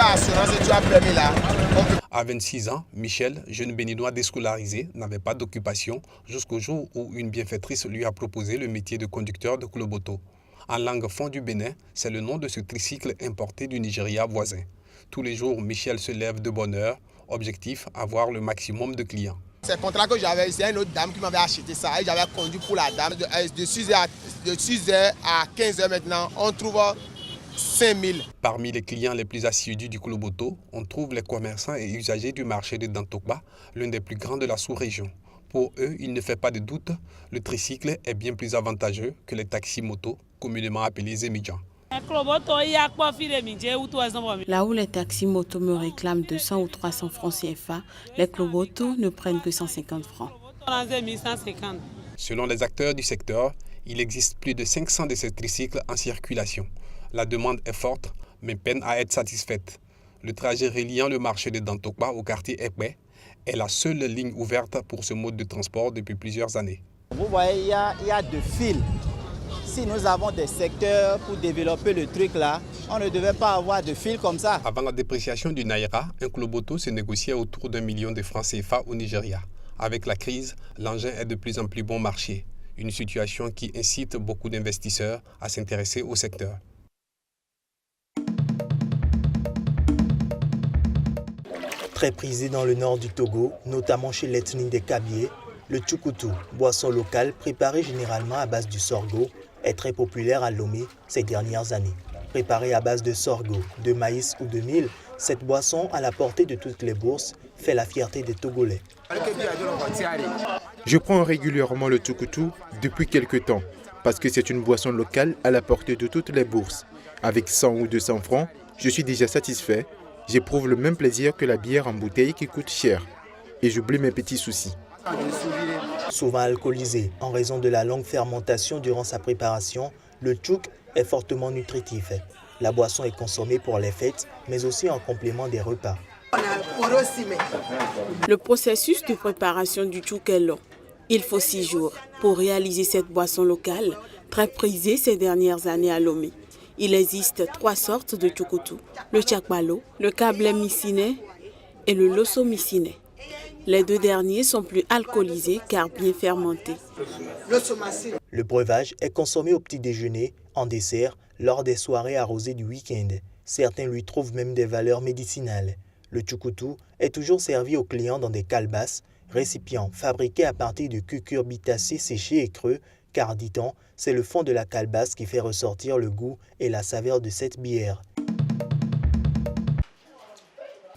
l'assurance, tu as permis là. À 26 ans, Michel, jeune béninois déscolarisé, n'avait pas d'occupation jusqu'au jour où une bienfaitrice lui a proposé le métier de conducteur de club auto. En langue fond du Bénin, c'est le nom de ce tricycle importé du Nigeria voisin. Tous les jours, Michel se lève de bonne heure. Objectif, avoir le maximum de clients. C'est le contrat que j'avais, c'est une autre dame qui m'avait acheté ça et j'avais conduit pour la dame. De 6h à 15h maintenant, on trouve 5000. Parmi les clients les plus assidus du club auto, on trouve les commerçants et usagers du marché de Dantokba, l'un des plus grands de la sous-région. Pour eux, il ne fait pas de doute, le tricycle est bien plus avantageux que les taxis motos, communément appelés Zémidjan. Là où les taxis motos me réclament 200 ou 300 francs CFA, les clubs auto ne prennent que 150 francs. Selon les acteurs du secteur, il existe plus de 500 de ces tricycles en circulation. La demande est forte, mais peine à être satisfaite. Le trajet reliant le marché de Dantokba au quartier Ekwe est la seule ligne ouverte pour ce mode de transport depuis plusieurs années. Vous voyez, il y a deux fils. Si nous avons des secteurs pour développer le truc là, on ne devait pas avoir de fils comme ça. Avant la dépréciation du Naira, un club auto se négociait autour d'1 million de francs CFA au Nigeria. Avec la crise, l'engin est de plus en plus bon marché. Une situation qui incite beaucoup d'investisseurs à s'intéresser au secteur. Très prisé dans le nord du Togo, notamment chez l'ethnie des Kabyé, le tchoukoutou, boisson locale préparée généralement à base du sorgho, est très populaire à Lomé ces dernières années. Préparée à base de sorgho, de maïs ou de mil, cette boisson à la portée de toutes les bourses fait la fierté des Togolais. Je prends régulièrement le tchoukoutou depuis quelque temps parce que c'est une boisson locale à la portée de toutes les bourses. Avec 100 ou 200 francs, je suis déjà satisfait. J'éprouve le même plaisir que la bière en bouteille qui coûte cher. Et j'oublie mes petits soucis. Souvent alcoolisé en raison de la longue fermentation durant sa préparation, le tchouk est fortement nutritif. La boisson est consommée pour les fêtes, mais aussi en complément des repas. Le processus de préparation du tchouk est long. Il faut 6 jours pour réaliser cette boisson locale, très prisée ces dernières années à Lomé. Il existe 3 sortes de tchoukoutou, le tchakbalo, le kablé missiné et le loso missiné. Les 2 derniers sont plus alcoolisés car bien fermentés. Le breuvage est consommé au petit déjeuner, en dessert, lors des soirées arrosées du week-end. Certains lui trouvent même des valeurs médicinales. Le tchoukoutou est toujours servi aux clients dans des calebasses, récipients fabriqués à partir de cucurbitacées séchées et creux, car, dit-on, c'est le fond de la calebasse qui fait ressortir le goût et la saveur de cette bière.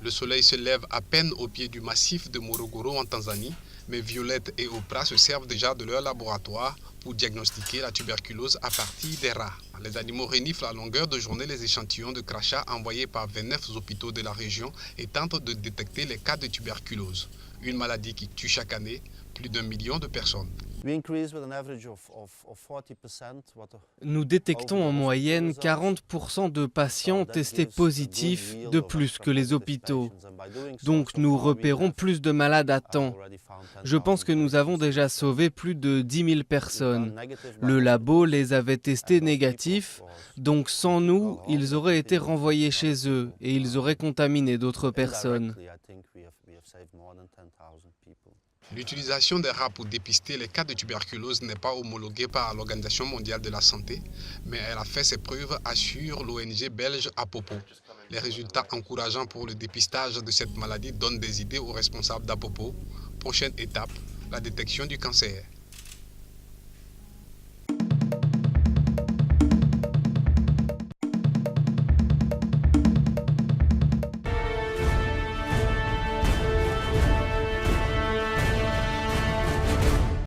Le soleil se lève à peine au pied du massif de Morogoro en Tanzanie, mais Violette et Oprah se servent déjà de leur laboratoire pour diagnostiquer la tuberculose à partir des rats. Les animaux reniflent à longueur de journée les échantillons de crachat envoyés par 29 hôpitaux de la région et tentent de détecter les cas de tuberculose, une maladie qui tue chaque année plus d'1 million de personnes. Nous détectons en moyenne 40% de patients testés positifs de plus que les hôpitaux. Donc nous repérons plus de malades à temps. Je pense que nous avons déjà sauvé plus de 10 000 personnes. Le labo les avait testés négatifs, donc sans nous, ils auraient été renvoyés chez eux et ils auraient contaminé d'autres personnes. L'utilisation des rats pour dépister les cas de tuberculose n'est pas homologuée par l'Organisation mondiale de la santé, mais elle a fait ses preuves, assure l'ONG belge Apopo. Les résultats encourageants pour le dépistage de cette maladie donnent des idées aux responsables d'Apopo. Prochaine étape, la détection du cancer.